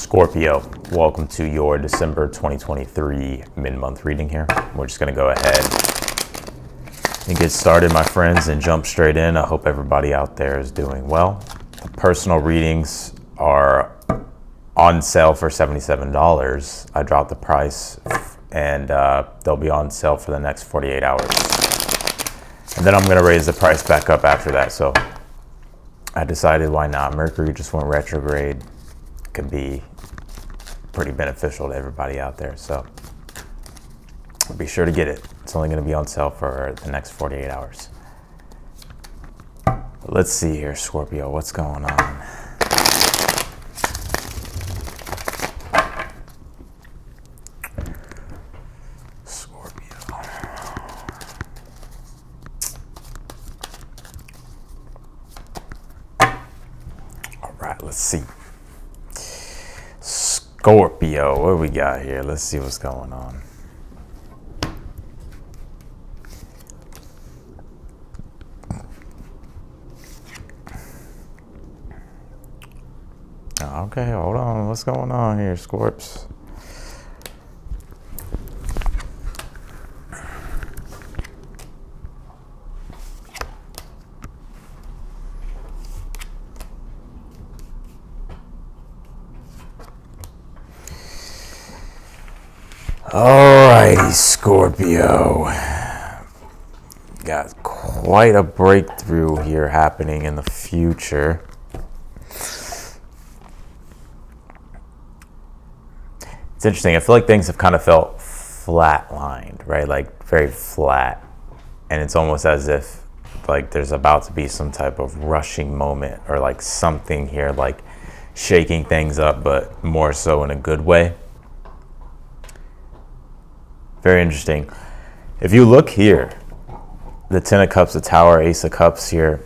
Scorpio, welcome to your December 2023 mid-month reading here. We're just going to go ahead and get started, my friends, and jump straight in. I hope everybody out there is doing well. The personal readings are on sale for $77. I dropped the price, and they'll be on sale for the next 48 hours. And then I'm going to raise the price back up after that. So I decided, why not? Mercury just went retrograde. Can be pretty beneficial to everybody out there. So be sure to get it. It's only going to be on sale for the next 48 hours. But let's see here, Scorpio, what's going on? Let's see. Scorpio, what do we got here? Let's see what's going on. Okay, hold on. What's going on here, Scorps? Alrighty, Scorpio. Got quite a breakthrough here happening in the future. It's interesting. I feel like things have kind of felt flatlined, right? Like very flat. And it's almost as if like there's about to be some type of rushing moment or like something here, like shaking things up, but more so in a good way. Very interesting. If you look here, the Ten of Cups, the Tower, Ace of Cups here,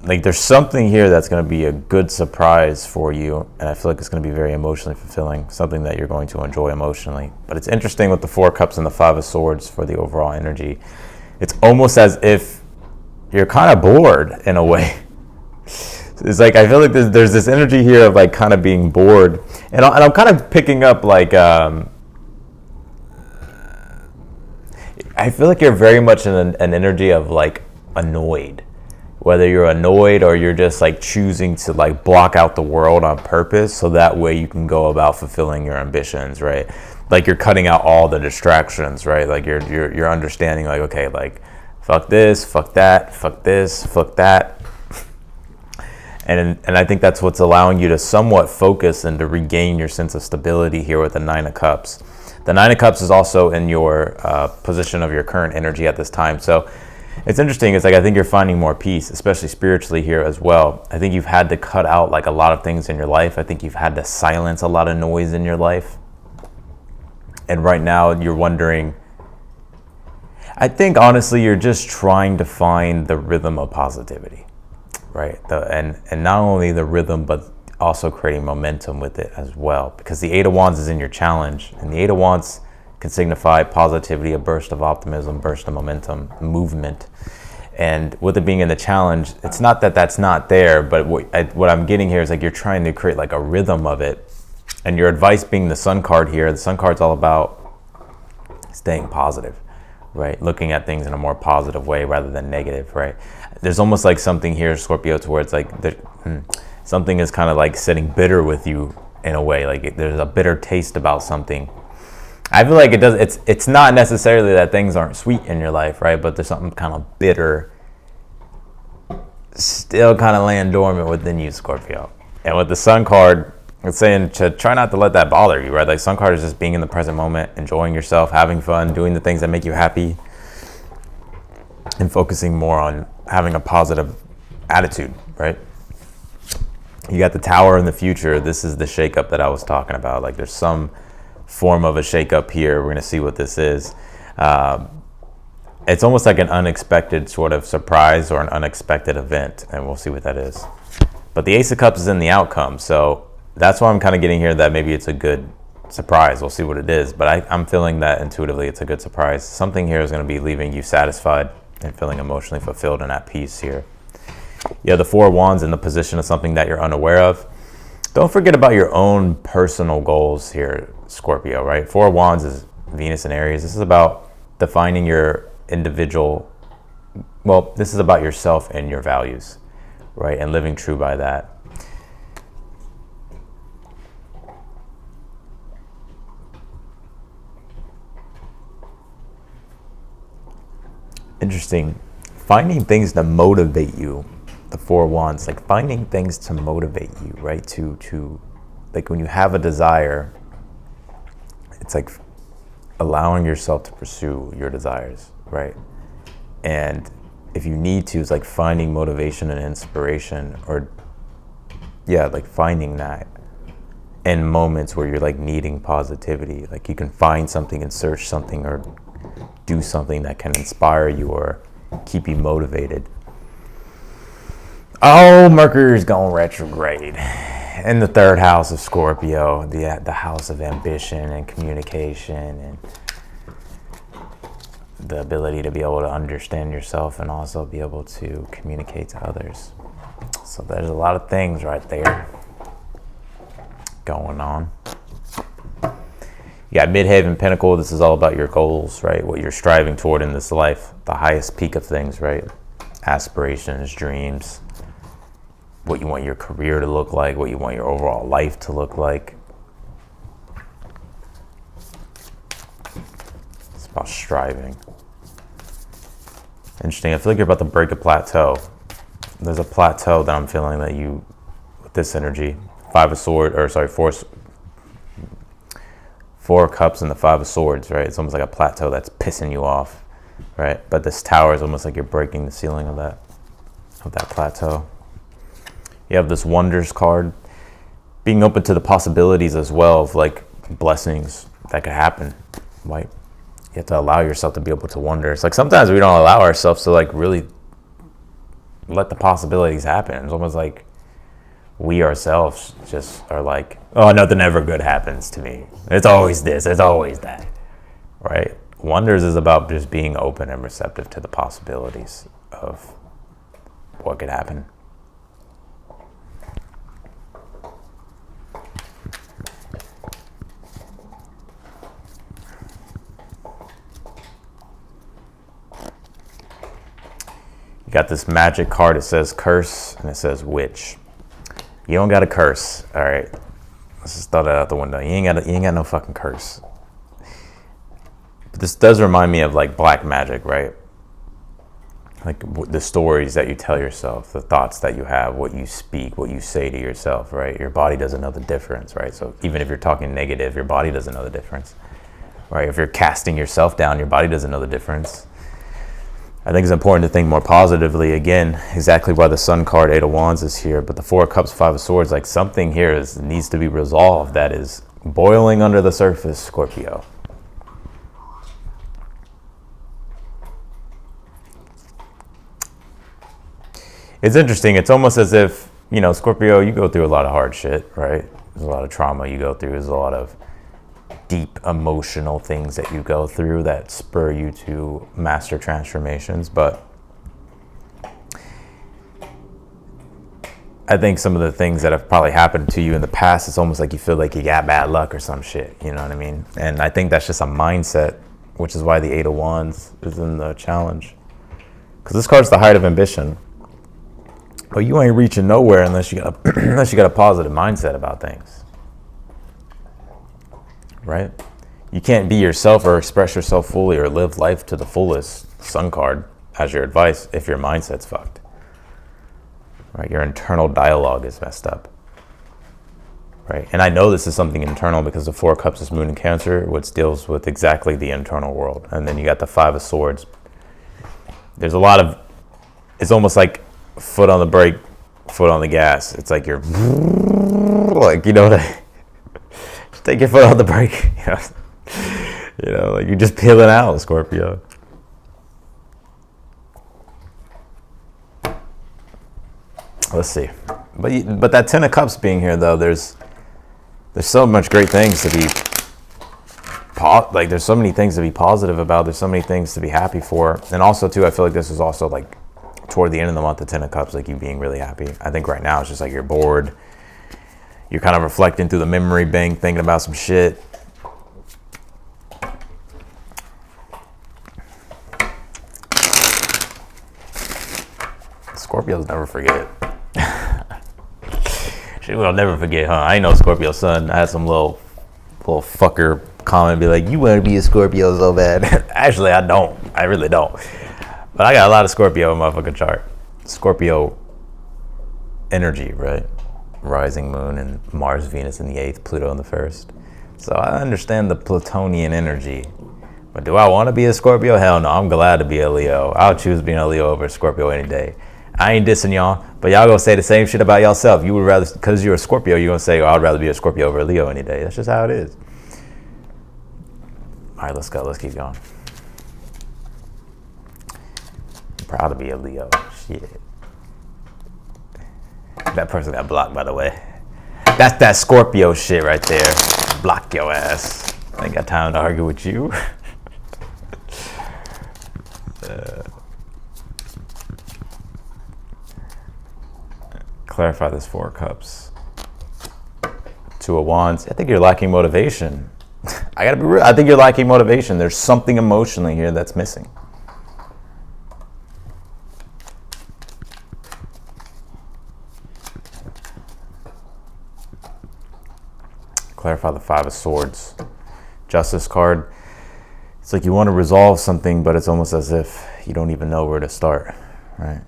like there's something here that's going to be a good surprise for you, and I feel like it's going to be very emotionally fulfilling, something that you're going to enjoy emotionally. But it's interesting with the Four of Cups and the Five of Swords for the overall energy. It's almost as if you're kind of bored in a way. It's like I feel like there's this energy here of like kind of being bored, and I'm kind of picking up like I feel like you're very much in an energy of like annoyed, whether you're annoyed or you're just like choosing to like block out the world on purpose so that way you can go about fulfilling your ambitions, right? Like you're cutting out all the distractions, right? Like you're understanding like, okay, like fuck this, fuck that, fuck this, fuck that. And I think that's what's allowing you to somewhat focus and to regain your sense of stability here with the Nine of Cups. The Nine of Cups is also in your position of your current energy at this time. So it's interesting. It's like I think you're finding more peace, especially spiritually here as well. I think you've had to cut out like a lot of things in your life. I think you've had to silence a lot of noise in your life. And right now you're wondering, I think honestly you're just trying to find the rhythm of positivity, right? And not only the rhythm, but also creating momentum with it as well, because the Eight of Wands is in your challenge, and the Eight of Wands can signify positivity, a burst of optimism, burst of momentum, movement. And with it being in the challenge, it's not that that's not there, but what I'm getting here is like you're trying to create like a rhythm of it. And your advice being the Sun card here, the Sun card's all about staying positive, right? Looking at things in a more positive way rather than negative, right? There's almost like something here, Scorpio, to where it's like something is kind of like sitting bitter with you in a way. Like there's a bitter taste about something. I feel like it's not necessarily that things aren't sweet in your life, right? But there's something kind of bitter still kind of laying dormant within you, Scorpio. And with the Sun card, it's saying to try not to let that bother you, right? Like Sun card is just being in the present moment, enjoying yourself, having fun, doing the things that make you happy, and focusing more on having a positive attitude, right? You got the Tower in the future. This is the shakeup that I was talking about. Like there's some form of a shakeup here. We're going to see what this is. It's almost like an unexpected sort of surprise or an unexpected event, and we'll see what that is. But the Ace of Cups is in the outcome, so that's why I'm kind of getting here that maybe it's a good surprise. We'll see what it is, but I'm feeling that intuitively it's a good surprise. Something here is going to be leaving you satisfied and feeling emotionally fulfilled and at peace here. You have the Four of Wands in the position of something that you're unaware of. Don't forget about your own personal goals here, Scorpio, right? Four of Wands is Venus and Aries. This is about defining your individual, well, this is about yourself and your values, right? And living true by that. Interesting. Finding things to motivate you, the Four of Wands, like finding things to motivate you, right? To like when you have a desire, it's like allowing yourself to pursue your desires, right? And if you need to, it's like finding motivation and inspiration, or yeah, like finding that in moments where you're like needing positivity. Like you can find something and search something or do something that can inspire you or keep you motivated. Oh, Mercury's going retrograde in the third house of Scorpio, the house of ambition and communication and the ability to be able to understand yourself and also be able to communicate to others. So there's a lot of things right there going on. You got Midheaven Pinnacle. This is all about your goals, right? What you're striving toward in this life, the highest peak of things, right? Aspirations, dreams, what you want your career to look like, what you want your overall life to look like. It's about striving. Interesting. I feel like you're about to break a plateau. There's a plateau that I'm feeling that you, with this energy, Four Cups and the Five of Swords, right? It's almost like a plateau that's pissing you off, right? But this tower is almost like you're breaking the ceiling of that plateau. You have this Wonders card, being open to the possibilities as well of like blessings that could happen, right? You have to allow yourself to be able to wonder. It's like sometimes we don't allow ourselves to like really let the possibilities happen. It's almost like we ourselves just are like, oh, nothing ever good happens to me. It's always this, it's always that, right? Wonders is about just being open and receptive to the possibilities of what could happen. You got this magic card. It says curse and it says witch. You don't got a curse, all right? Let's just throw that out the window. You ain't got no fucking curse. But this does remind me of like black magic, right? Like the stories that you tell yourself, the thoughts that you have, what you speak, what you say to yourself, right? Your body doesn't know the difference, right? So even if you're talking negative, your body doesn't know the difference, right? If you're casting yourself down, your body doesn't know the difference. I think it's important to think more positively. Again, exactly why the Sun card, Eight of Wands, is here. But the Four of Cups, Five of Swords, like something here needs to be resolved that is boiling under the surface, Scorpio. It's interesting. It's almost as if, you know, Scorpio, you go through a lot of hard shit, right? There's a lot of trauma you go through. There's a lot of deep emotional things that you go through that spur you to master transformations. But I think some of the things that have probably happened to you in the past, it's almost like you feel like you got bad luck or some shit, you know what I mean? And I think that's just a mindset, which is why the Eight of Wands is in the challenge. Because this card's the height of ambition. But you ain't reaching nowhere unless you got a positive mindset about things. Right? You can't be yourself or express yourself fully or live life to the fullest, Sun card, as your advice, if your mindset's fucked. Right? Your internal dialogue is messed up. Right? And I know this is something internal because the Four of Cups is Moon in Cancer, which deals with exactly the internal world. And then you got the Five of Swords. There's a lot of, it's almost like foot on the brake, foot on the gas. It's like you're like, you know what take your foot off the brake. You know, like you're just peeling out, Scorpio. Let's see. But that Ten of Cups being here, though, there's so much great things to be like. There's so many things to be positive about. There's so many things to be happy for. And also, too, I feel like this is also like toward the end of the month, the Ten of Cups, like you being really happy. I think right now it's just like you're bored. you're kind of reflecting through the memory bank, thinking about some shit. Scorpios never forget. Shit, we'll never forget, huh? I ain't no Scorpio son. I had some little fucker comment, be like, you want to be a Scorpio so bad. Actually, I don't. I really don't. But I got a lot of Scorpio in my fucking chart. Scorpio energy, right? Rising moon and Mars, Venus in the 8th, Pluto in the 1st. So I understand the Plutonian energy. But do I want to be a Scorpio? Hell no. I'm glad to be a Leo. I'll choose being a Leo over a Scorpio any day. I ain't dissing y'all, but y'all gonna say the same shit about yourself. You would rather, because you're a Scorpio, you're gonna say, oh, I'd rather be a Scorpio over a Leo any day. That's just how it is. All right, let's go. Let's keep going. I'm proud to be a Leo. Shit. That person got blocked, by the way. That's that Scorpio shit right there. Block your ass. I ain't got time to argue with you. Clarify this 4 of Cups. 2 of Wands. I think you're lacking motivation. I gotta be real. I think you're lacking motivation. There's something emotionally here that's missing. Clarify the 5 of Swords. Justice card. It's like you want to resolve something, but it's almost as if you don't even know where to start, right?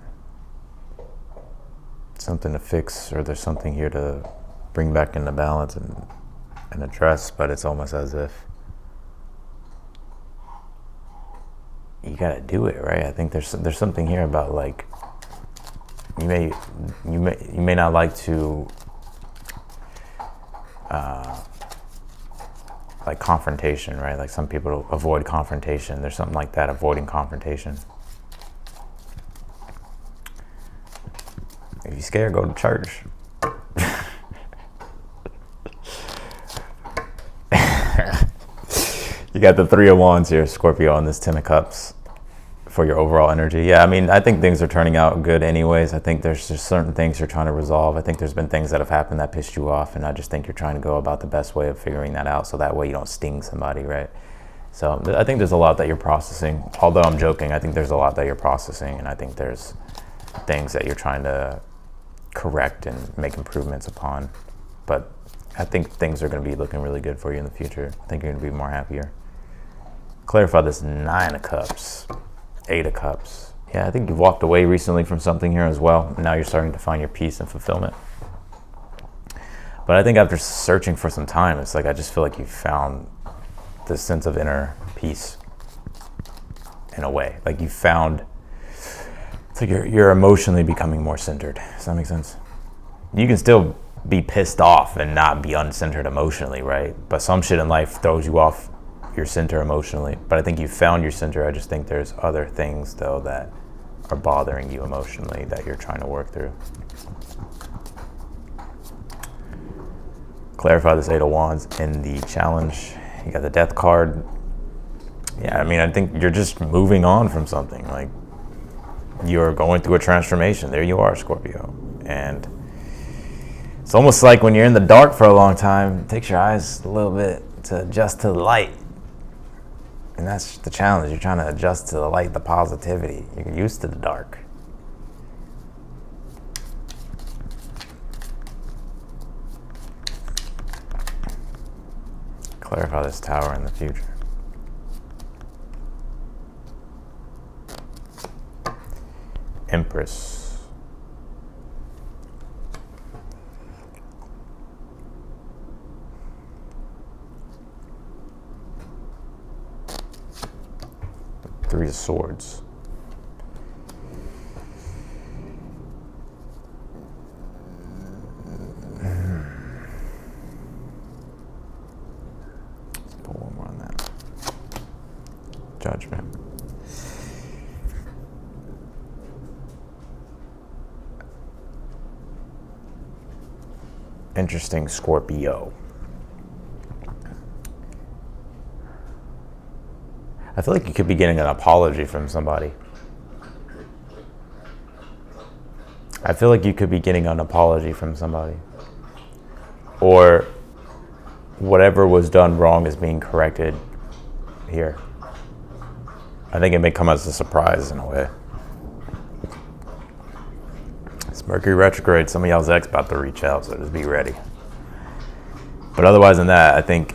Something to fix, or there's something here to bring back into balance and address, but it's almost as if you gotta do it, right? I think there's something here about, like, you may not like to like confrontation, right? Like some people avoid confrontation. There's something like that, avoiding confrontation. If you're scared, go to church. You got the 3 of Wands here, Scorpio, on this 10 of Cups for your overall energy. Yeah, I mean, I think things are turning out good anyways. I think there's just certain things you're trying to resolve. I think there's been things that have happened that pissed you off, and I just think you're trying to go about the best way of figuring that out, so that way you don't sting somebody, right? So I think there's a lot that you're processing. Although I'm joking, I think there's a lot that you're processing, and I think there's things that you're trying to correct and make improvements upon. But I think things are going to be looking really good for you in the future. I think you're going to be more happier. Clarify this 9 of Cups, 8 of Cups. Yeah, I think you've walked away recently from something here as well. Now you're starting to find your peace and fulfillment. But I think after searching for some time, it's like I just feel like you found this sense of inner peace in a way. Like you found, it's like you're emotionally becoming more centered. Does that make sense? You can still be pissed off and not be uncentered emotionally, right? But some shit in life throws you off your center emotionally. But I think you found your center. I just think there's other things though that are bothering you emotionally that you're trying to work through. Clarify this 8 of Wands in the challenge. You got the Death card. Yeah, I mean, I think you're just moving on from something. Like you're going through a transformation. There you are, Scorpio. And it's almost like when you're in the dark for a long time, it takes your eyes a little bit to adjust to the light. And that's the challenge. You're trying to adjust to the light, the positivity. You're used to the dark. Clarify this Tower in the future. Empress. Three of Swords. Let's pull one more on that. Judgment. Interesting, Scorpio. I feel like you could be getting an apology from somebody. I feel like you could be getting an apology from somebody. or whatever was done wrong is being corrected here. I think it may come as a surprise in a way. It's Mercury retrograde. Some of y'all's ex about to reach out, so just be ready. But otherwise than that, I think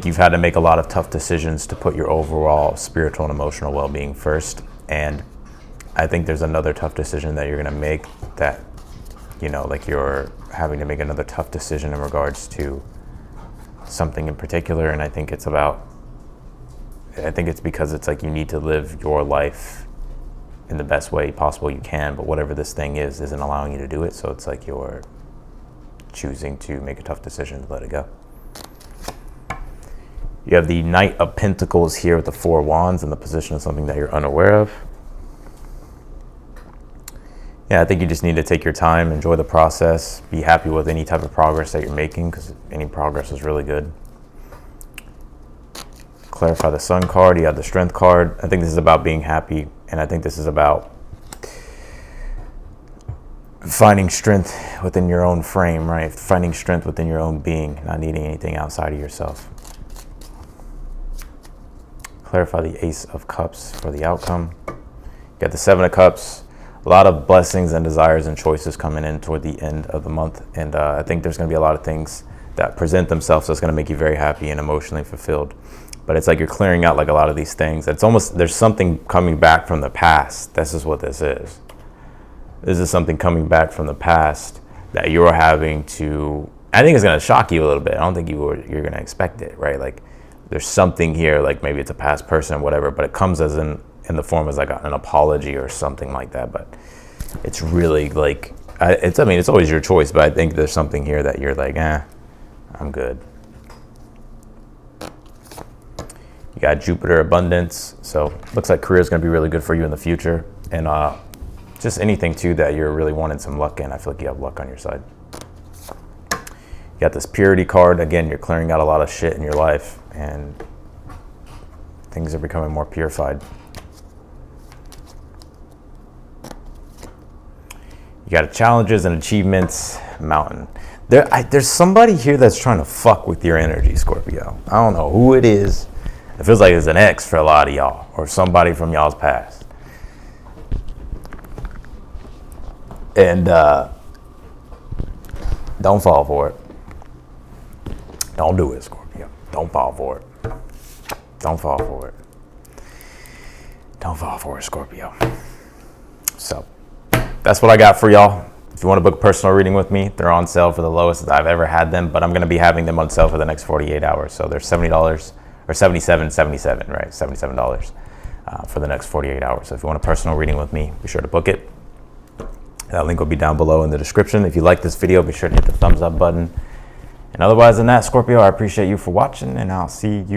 you've had to make a lot of tough decisions to put your overall spiritual and emotional well-being first. And I think there's another tough decision that you're going to make that, you know, like you're having to make another tough decision in regards to something in particular. And I think it's because it's like you need to live your life in the best way possible you can, but whatever this thing isn't allowing you to do it. So it's like you're choosing to make a tough decision to let it go. You have the Knight of Pentacles here with the Four Wands in the position of something that you're unaware of. Yeah, I think you just need to take your time, enjoy the process, be happy with any type of progress that you're making, because any progress is really good. Clarify the Sun card. You have the Strength card. I think this is about being happy, and I think this is about finding strength within your own frame, right? Finding strength within your own being, not needing anything outside of yourself. Clarify the Ace of Cups for the outcome. You got the Seven of Cups. A lot of blessings and desires and choices coming in toward the end of the month. And I think there's going to be a lot of things that present themselves that's going to make you very happy and emotionally fulfilled. But it's like you're clearing out like a lot of these things. It's almost, there's something coming back from the past. This is what this is. This is something coming back from the past that you're having to, I think it's going to shock you a little bit. I don't think you're going to expect it, right? Like there's something here, like maybe it's a past person or whatever, but it comes as in the form as like an apology or something like that. But it's really like, it's always your choice, but I think there's something here that you're like, I'm good. You got Jupiter abundance. So looks like career is going to be really good for you in the future. And just anything too that you're really wanting some luck in. I feel like you have luck on your side. You got this purity card. Again, you're clearing out a lot of shit in your life and things are becoming more purified. You got challenges and achievements, mountain. There's somebody here that's trying to fuck with your energy, Scorpio. I don't know who it is. It feels like it's an ex for a lot of y'all or somebody from y'all's past. And don't fall for it. Don't do it, Scorpio. Don't fall for it. Don't fall for it. Don't fall for it, Scorpio. So that's what I got for y'all. If you want to book a personal reading with me, they're on sale for the lowest that I've ever had them, but I'm going to be having them on sale for the next 48 hours. So they're $70 or $77, right? $77 for the next 48 hours. So if you want a personal reading with me, be sure to book it. That link will be down below in the description. If you like this video, be sure to hit the thumbs up button. And otherwise than that, Scorpio, I appreciate you for watching, and I'll see you